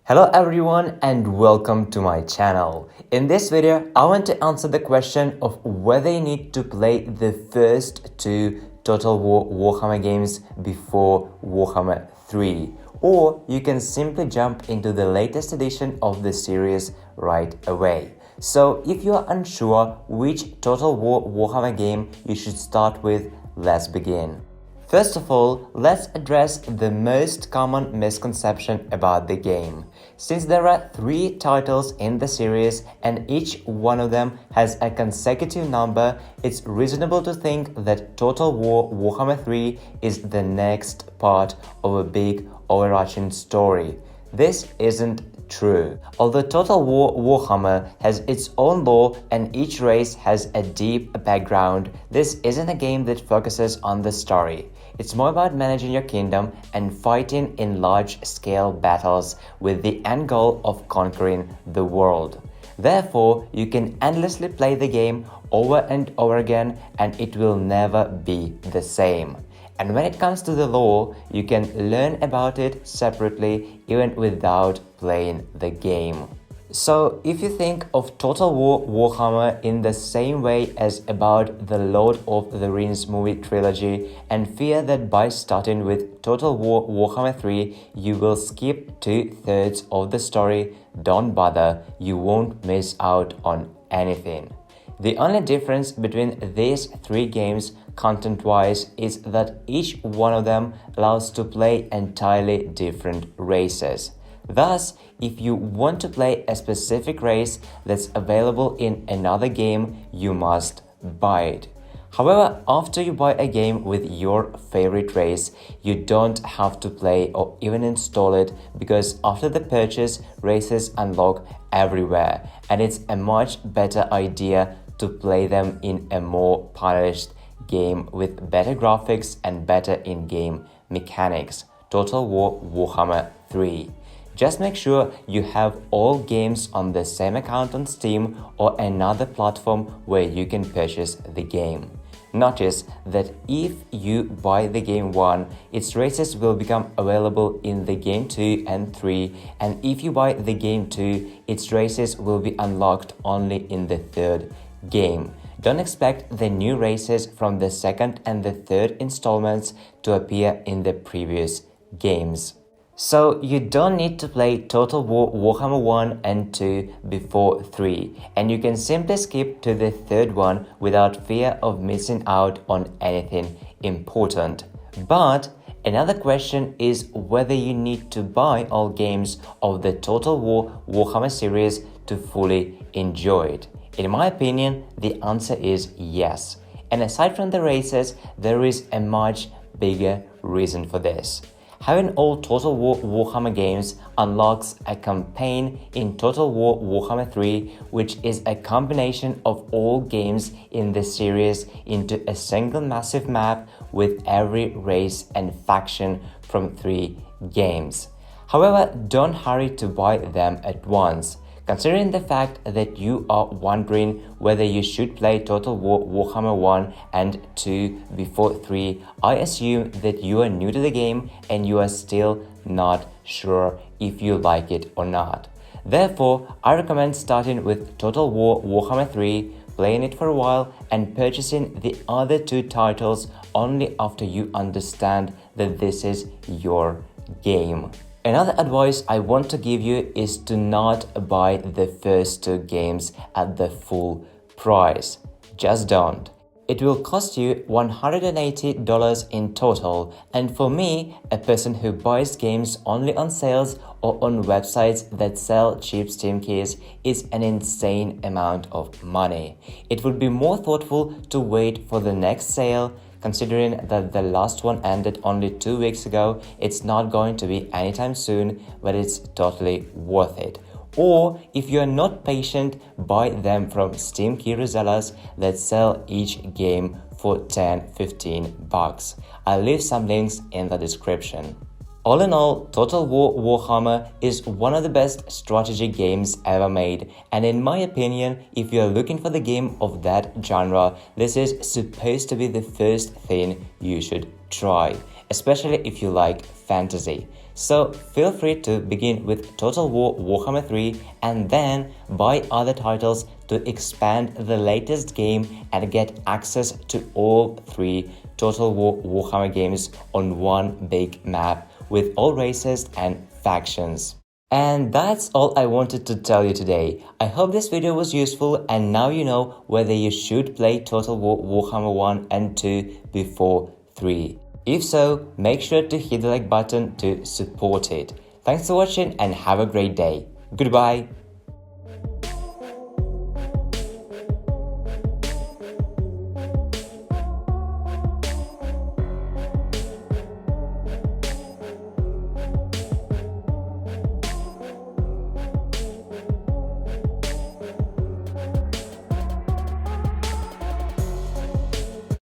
Hello everyone and welcome to my channel. In this video, I want to answer the question of whether you need to play the first two Total War Warhammer games before Warhammer 3, or you can simply jump into the latest edition of the series right away. So if you are unsure which Total War Warhammer game you should start with, let's begin. First of all, let's address the most common misconception about the game. Since there are 3 titles in the series and each one of them has a consecutive number, it's reasonable to think that Total War Warhammer 3 is the next part of a big overarching story. This isn't true. Although Total War Warhammer has its own lore and each race has a deep background, this isn't a game that focuses on the story. It's more about managing your kingdom and fighting in large-scale battles with the end goal of conquering the world. Therefore, you can endlessly play the game over and over again and it will never be the same. And when it comes to the lore, you can learn about it separately even without playing the game. So, if you think of Total War Warhammer in the same way as about the Lord of the Rings movie trilogy and fear that by starting with Total War Warhammer 3 you will skip 2/3 of the story, don't bother, you won't miss out on anything. The only difference between these 3 games content-wise is that each one of them allows to play entirely different races. Thus, if you want to play a specific race that's available in another game, you must buy it. However, after you buy a game with your favorite race, you don't have to play or even install it because after the purchase, races unlock everywhere and it's a much better idea to play them in a more polished game with better graphics and better in-game mechanics. Total War Warhammer 3. Just make sure you have all games on the same account on Steam or another platform where you can purchase the game. Notice that if you buy the game 1, its races will become available in the game 2 and 3, and if you buy the game 2, its races will be unlocked only in the 3rd game. Don't expect the new races from the 2nd and the 3rd installments to appear in the previous games. So you don't need to play Total War Warhammer 1 and 2 before 3, and you can simply skip to the 3rd one without fear of missing out on anything important. But another question is whether you need to buy all games of the Total War Warhammer series to fully enjoy it. In my opinion, the answer is yes. And aside from the races, there is a much bigger reason for this. Having all Total War Warhammer games unlocks a campaign in Total War Warhammer 3, which is a combination of all games in the series into a single massive map with every race and faction from 3 games. However, don't hurry to buy them at once. Considering the fact that you are wondering whether you should play Total War Warhammer 1 and 2 before 3, I assume that you are new to the game and you are still not sure if you like it or not. Therefore, I recommend starting with Total War Warhammer 3, playing it for a while and purchasing the other 2 titles only after you understand that this is your game. Another advice I want to give you is to not buy the first 2 games at the full price. Just don't. It will cost you $180 in total, and for me, a person who buys games only on sales or on websites that sell cheap Steam keys is an insane amount of money. It would be more thoughtful to wait for the next sale. Considering that the last one ended only 2 weeks ago, it's not going to be anytime soon, but it's totally worth it. Or if you're not patient, buy them from Steam key resellers that sell each game for $10-15 bucks. I'll leave some links in the description. All in all, Total War Warhammer is one of the best strategy games ever made, and in my opinion, if you're looking for the game of that genre, this is supposed to be the first thing you should try, especially if you like fantasy. So feel free to begin with Total War Warhammer 3 and then buy other titles to expand the latest game and get access to all 3 Total War Warhammer games on one big map with all races and factions. And that's all I wanted to tell you today. I hope this video was useful and now you know whether you should play Total War Warhammer 1 and 2 before 3. If so, make sure to hit the like button to support it. Thanks for watching and have a great day. Goodbye.